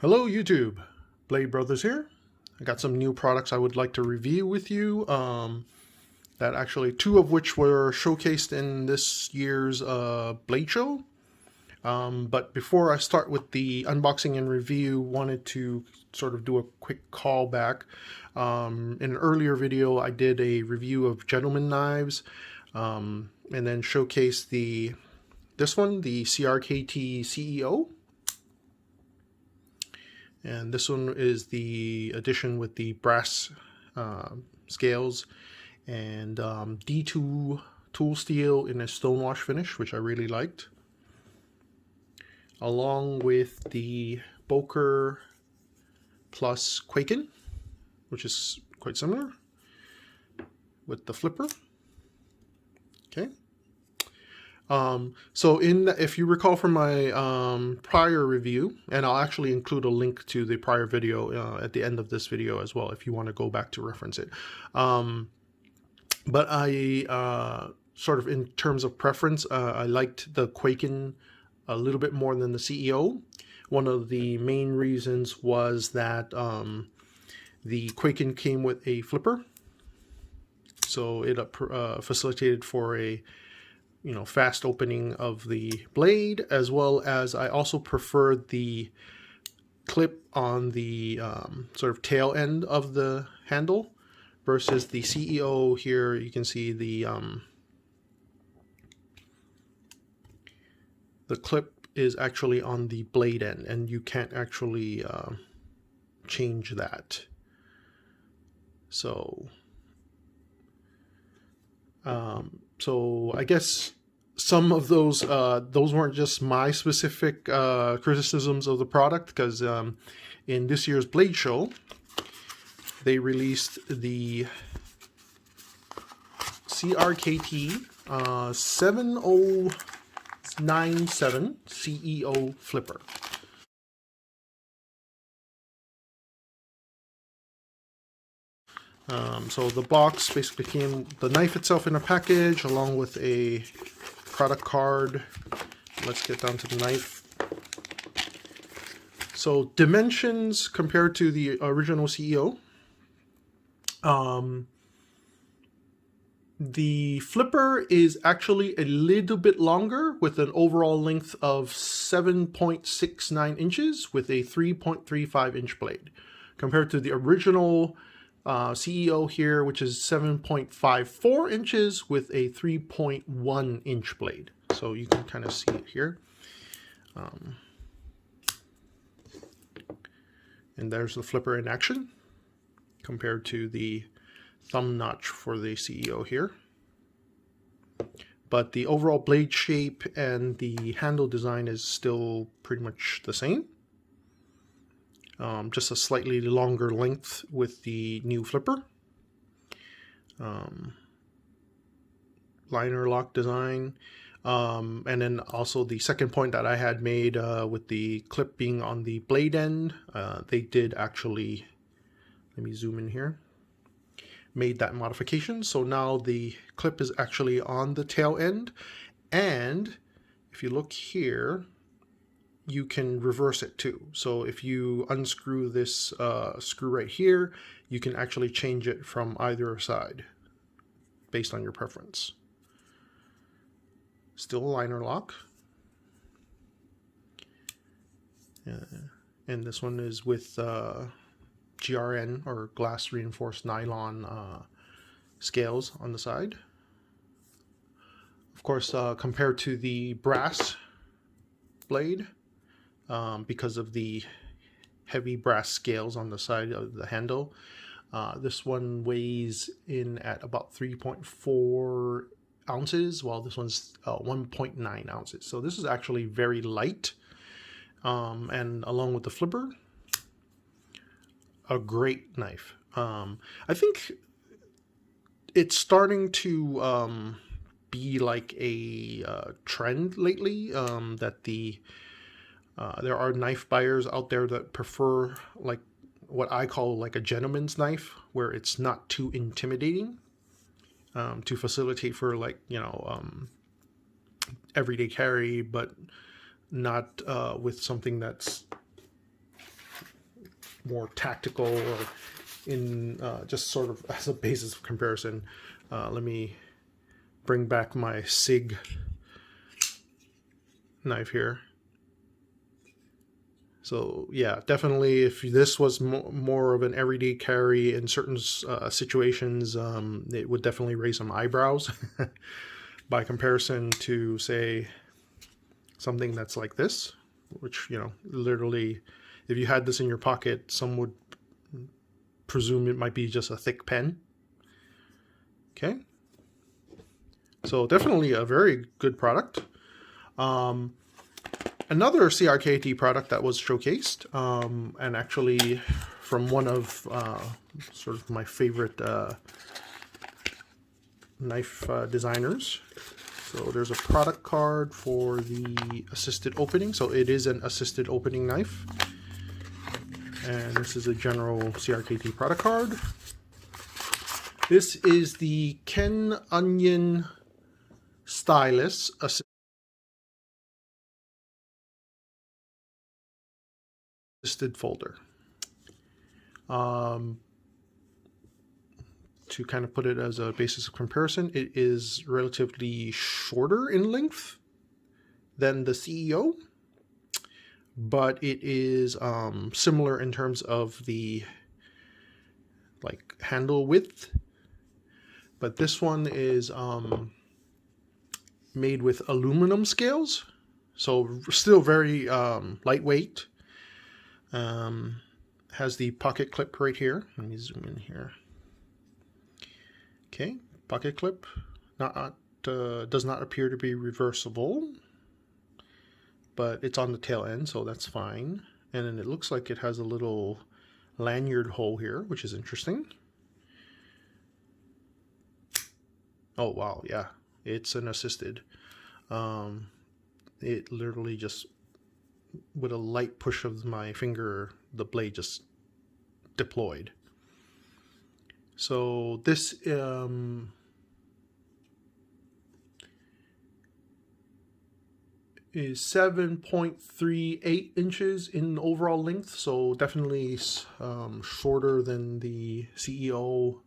Hello YouTube, Blade Brothers here. I got some new products I would like to review with you, that actually two of which were showcased in this year's Blade Show. But before I start with the unboxing and review, wanted to sort of do a quick callback. In an earlier video I did a review of gentleman knives, and then showcased this one, the CRKT CEO. And this one is the edition with the brass scales and D2 tool steel in a stonewash finish, which I really liked, along with the Boker plus Kwaiken, which is quite similar, with the flipper. Okay. So if you recall from my prior review, and I'll actually include a link to the prior video at the end of this video as well if you want to go back to reference it. But I sort of, in terms of preference, I liked the Kwaiken a little bit more than the CEO. One of the main reasons was that the Kwaiken came with a flipper, so it facilitated for a fast opening of the blade, as well as I also preferred the clip on the sort of tail end of the handle versus the CEO. Here you can see the clip is actually on the blade end, and you can't actually change that. So I guess some of those weren't just my specific criticisms of the product, because in this year's Blade Show, they released the CRKT 7097 CEO flipper. So the box basically came, the knife itself in a package, along with a product card. Let's get down to the knife. So dimensions compared to the original CEO. The flipper is actually a little bit longer, with an overall length of 7.69 inches with a 3.35 inch blade, compared to the original CEO here, which is 7.54 inches with a 3.1 inch blade. So you can kind of see it here. And there's the flipper in action compared to the thumb notch for the CEO here. But the overall blade shape and the handle design is still pretty much the same. Just a slightly longer length with the new flipper. Liner lock design. And then also the second point that I had made with the clip being on the blade end, they did actually, let me zoom in here, made that modification. So now the clip is actually on the tail end, and if you look here, you can reverse it too. So if you unscrew this screw right here, you can actually change it from either side based on your preference. Still a liner lock. And this one is with GRN, or glass reinforced nylon scales on the side. Of course, compared to the brass blade, because of the heavy brass scales on the side of the handle, this one weighs in at about 3.4 ounces, while this one's 1.9 ounces. So this is actually very light, and along with the flipper, a great knife. I think it's starting to be like a trend lately, that there are knife buyers out there that prefer like what I call like a gentleman's knife, where it's not too intimidating, to facilitate for, like, everyday carry, but not with something that's more tactical, or in just sort of as a basis of comparison. Let me bring back my SIG knife here. So yeah, definitely if this was more of an everyday carry in certain situations, it would definitely raise some eyebrows by comparison to, say, something that's like this, which, you know, literally, if you had this in your pocket, some would presume it might be just a thick pen. Okay. So definitely a very good product. Another CRKT product that was showcased, and actually from one of sort of my favorite knife designers. So there's a product card for the assisted opening. So it is an assisted opening knife. And this is a general CRKT product card. This is the Ken Onion Stylus assisted folder. To kind of put it as a basis of comparison, it is relatively shorter in length than the CEO, but it is similar in terms of the handle width. But this one is made with aluminum scales, so still very lightweight. Has the pocket clip right here. Let me zoom in here. Okay, pocket clip. Does not appear to be reversible, but it's on the tail end, so that's fine. And then it looks like it has a little lanyard hole here, which is interesting. Oh wow, yeah, it's an assisted. It literally just, with a light push of my finger, the blade just deployed. So this is 7.38 inches in overall length, so definitely shorter than the CEO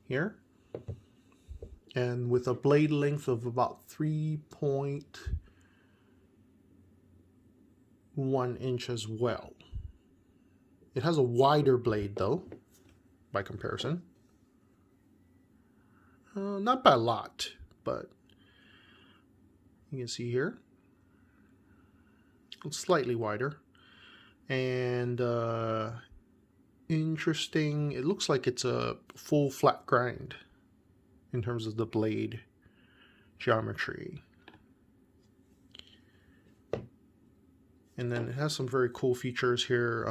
here, and with a blade length of about 3.1 inch as well. It has a wider blade though, by comparison. Not by a lot, but you can see here, it's slightly wider. And interesting, it looks like it's a full flat grind in terms of the blade geometry. And then it has some very cool features here.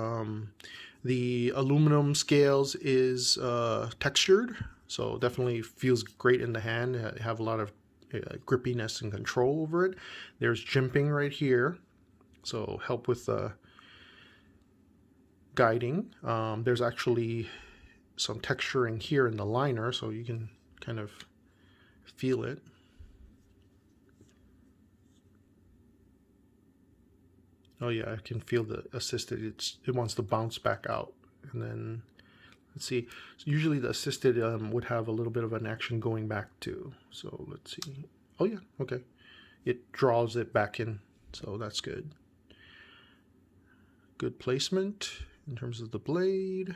The aluminum scales is textured, so definitely feels great in the hand. Have a lot of grippiness and control over it. There's jimping right here, so help with guiding. There's actually some texturing here in the liner, so you can kind of feel it. Oh yeah, I can feel the assisted. It wants to bounce back out. And then let's see. So usually the assisted would have a little bit of an action going back too. So let's see. Oh yeah, okay. It draws it back in, so that's good. Good placement in terms of the blade.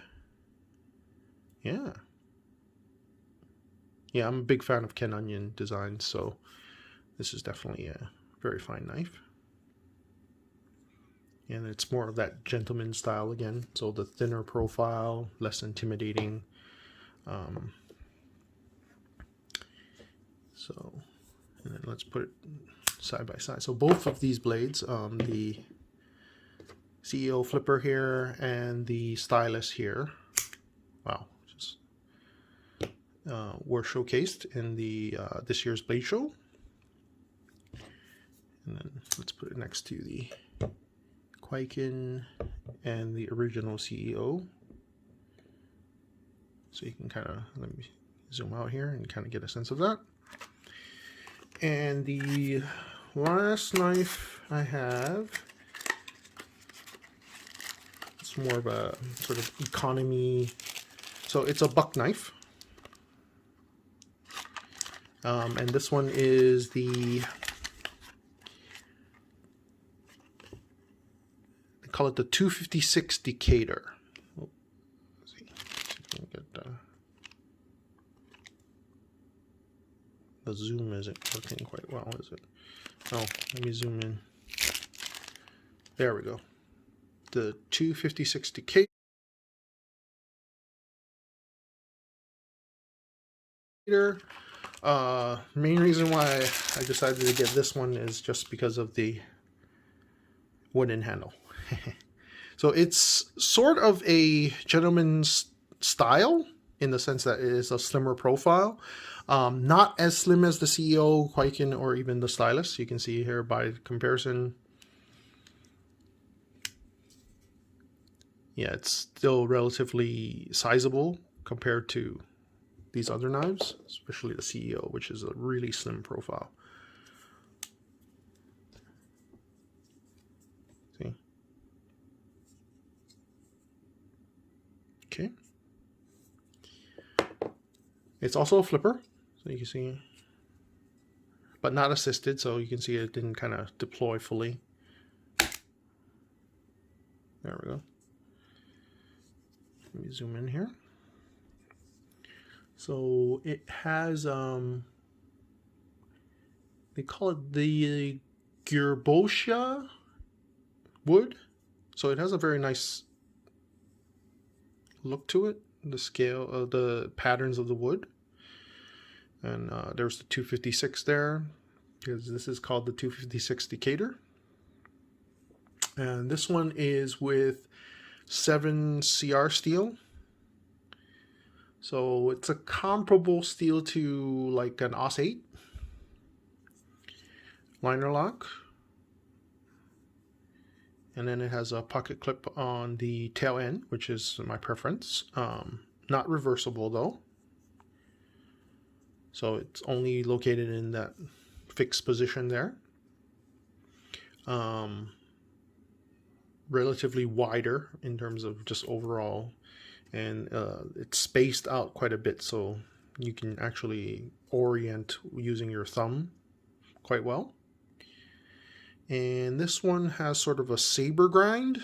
Yeah. Yeah, I'm a big fan of Ken Onion designs, so this is definitely a very fine knife. And it's more of that gentleman style again, so the thinner profile, less intimidating. So, and then let's put it side by side. So both of these blades, the CEO flipper here and the Stylus here, wow, just were showcased in the this year's Blade Show. And then let's put it next to the Kwaiken and the original CEO. So you can kind of, let me zoom out here and kind of get a sense of that. And the last knife I have, let's It's more of a sort of economy. So it's a buck knife. And this one is they call it the 256 Decatur. Oh, let's see if we can get the zoom isn't working quite well, is it? Oh, let me zoom in. There we go. The 256 Decatur. Main reason why I decided to get this one is just because of the wooden handle. So it's sort of a gentleman's style in the sense that it is a slimmer profile. Not as slim as the CEO, Kwaiken, or even the Stylus. You can see here by comparison. Yeah, it's still relatively sizable compared to these other knives, especially the CEO, which is a really slim profile. See? Okay. It's also a flipper, so you can see, but not assisted, so you can see it didn't kind of deploy fully. There we go. Let me zoom in here. So it has, they call it the Gerbosha wood. So it has a very nice look to it, the scale of the patterns of the wood. And there's the 256 there, because this is called the 256 Decatur. And this one is with 7 CR steel. So it's a comparable steel to like an AUS 8 liner lock. And then it has a pocket clip on the tail end, which is my preference. Not reversible though. So it's only located in that fixed position there. Relatively wider in terms of just overall, and it's spaced out quite a bit, so you can actually orient using your thumb quite well. And this one has sort of a saber grind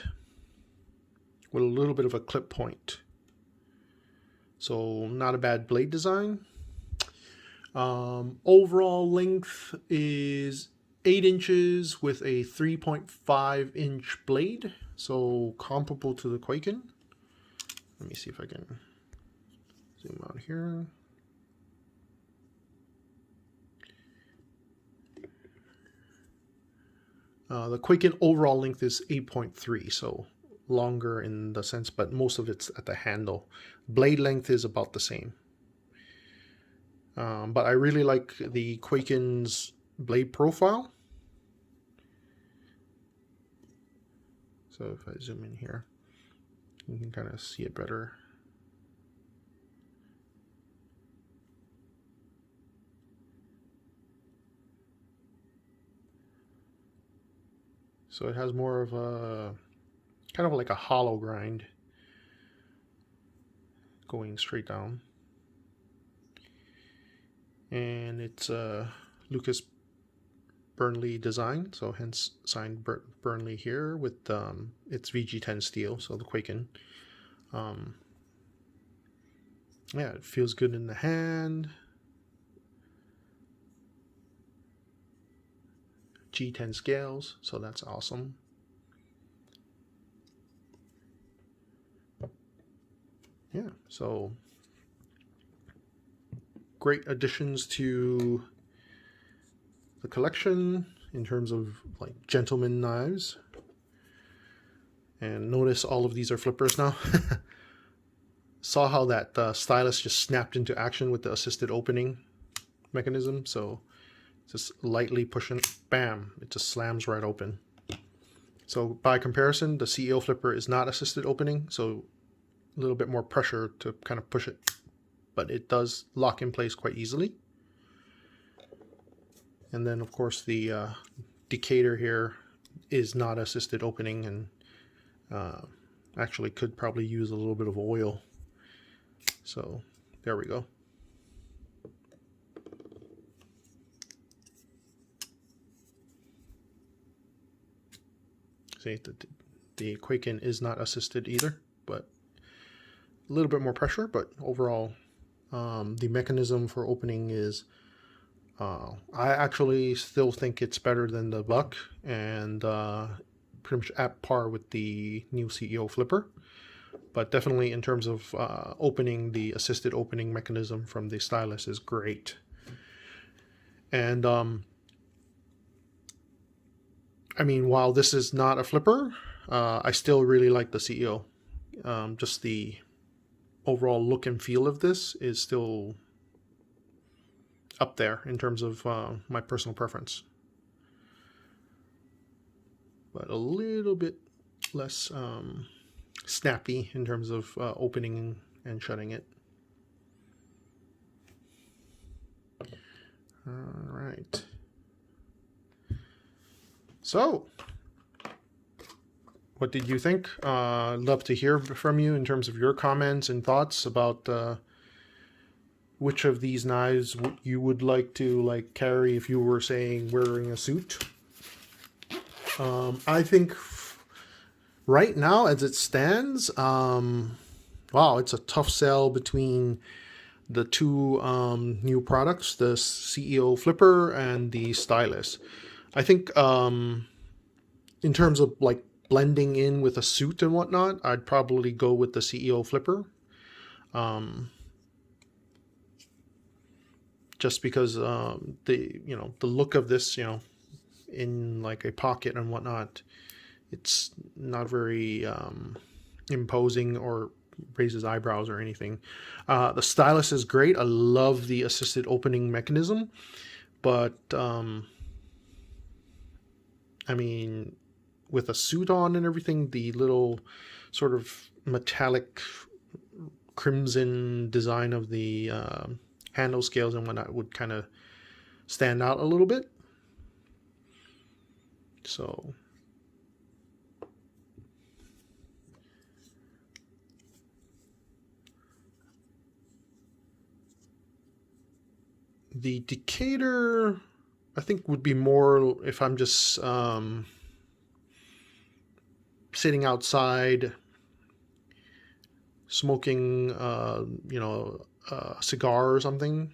with a little bit of a clip point. So not a bad blade design. Overall length is 8 inches with a 3.5 inch blade. So comparable to the Kwaiken. Let me see if I can zoom out here. The Kwaiken overall length is 8.3, so longer in the sense, but most of it's at the handle. Blade length is about the same. But I really like the Kwaiken's blade profile. So if I zoom in here, you can kind of see it better. So it has more of a kind of like a hollow grind going straight down. And it's a Lucas Burnley design, so hence signed Burnley here with its VG10 steel, so the Kwaiken. Yeah, it feels good in the hand. G10 scales, so that's awesome. Yeah, so great additions to the collection in terms of like gentleman knives. And notice all of these are flippers now. Saw how that Stylus just snapped into action with the assisted opening mechanism, so just lightly pushing, bam, it just slams right open. So by comparison, the CEO flipper is not assisted opening, so a little bit more pressure to kind of push it, but it does lock in place quite easily. And then of course the Decatur here is not assisted opening, and Actually, could probably use a little bit of oil. So there we go. See, the Kwaiken is not assisted either, but a little bit more pressure. But overall, the mechanism for opening is, I actually still think it's better than the Buck, and pretty much at par with the new CEO flipper. But definitely in terms of opening, the assisted opening mechanism from the Stylus is great. And I mean, while this is not a flipper, I still really like the CEO. Just the overall look and feel of this is still up there in terms of my personal preference. But a little bit less snappy in terms of opening and shutting it. All right. So, what did you think? I'd love to hear from you in terms of your comments and thoughts about which of these knives you would like to carry if you were, saying, wearing a suit. I think right now, as it stands, wow, it's a tough sell between the two new products, the CEO Flipper and the Stylus. I think in terms of blending in with a suit and whatnot, I'd probably go with the CEO Flipper. Just because the look of this, in a pocket and whatnot, it's not very imposing or raises eyebrows or anything. The Stylus is great. I love the assisted opening mechanism, but I mean, with a suit on and everything, the little sort of metallic crimson design of the handle scales and whatnot would kind of stand out a little bit. So the Decatur, I think, would be more if I'm just sitting outside smoking a cigar or something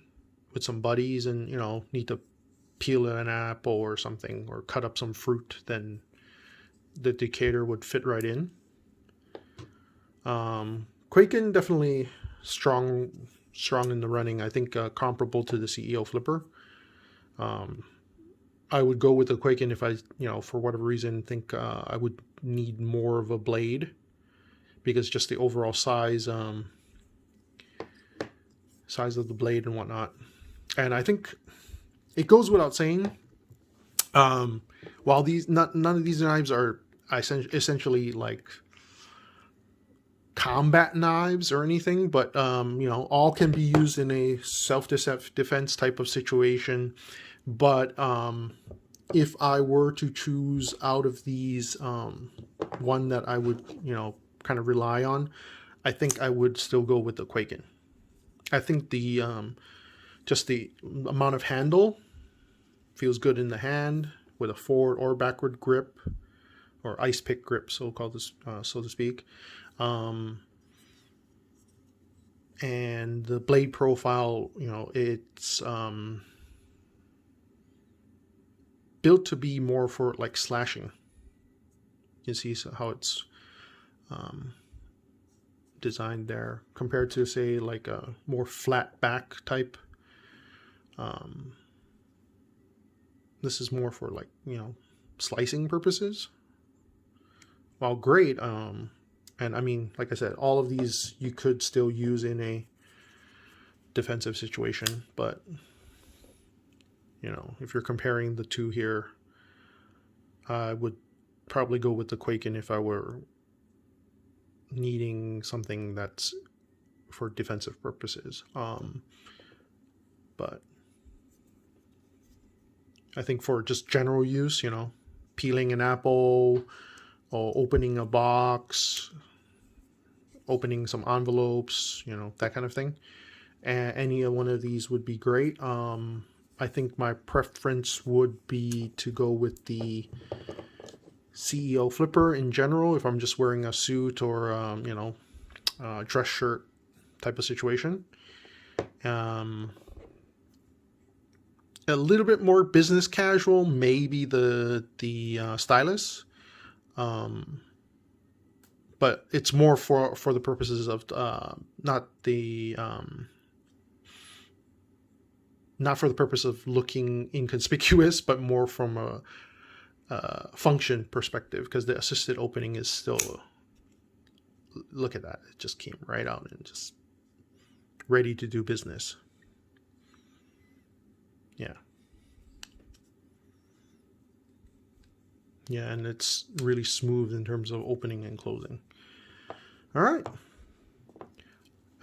with some buddies, and need to peel an apple or something, or cut up some fruit, then the Decatur would fit right in. Kwaiken, definitely strong in the running. I think comparable to the CEO Flipper. I would go with the Kwaiken if I, for whatever reason, think I would need more of a blade, because just the overall size of the blade and whatnot. And I think it goes without saying, while none of these knives are essentially combat knives or anything, but all can be used in a self-defense type of situation. But if I were to choose out of these one that I would kind of rely on, I think I would still go with the Kwaiken. I think the just the amount of handle feels good in the hand with a forward or backward grip, or ice pick grip, so to speak. And the blade profile, it's built to be more for slashing. You see how it's designed there, compared to, say, a more flat back type. This is more for slicing purposes. While great, and I mean, like I said, all of these you could still use in a defensive situation, but if you're comparing the two here, I would probably go with the Kwaiken if I were needing something that's for defensive purposes. But I think for just general use, peeling an apple or opening a box, opening some envelopes, you know, that kind of thing. And any one of these would be great. I think my preference would be to go with the CEO flipper in general if I'm just wearing a suit or, you know, dress shirt type of situation. A little bit more business casual, maybe the Stylus. But it's more for the purposes of not for the purpose of looking inconspicuous, but more from a function perspective, because the assisted opening is still, look at that, it just came right out and just ready to do business. Yeah, and it's really smooth in terms of opening and closing. All right.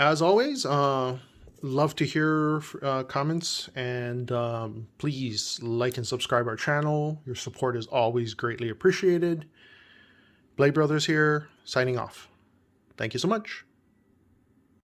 As always, love to hear comments, and please like and subscribe our channel. Your support is always greatly appreciated. Blade Brothers here, signing off. Thank you so much.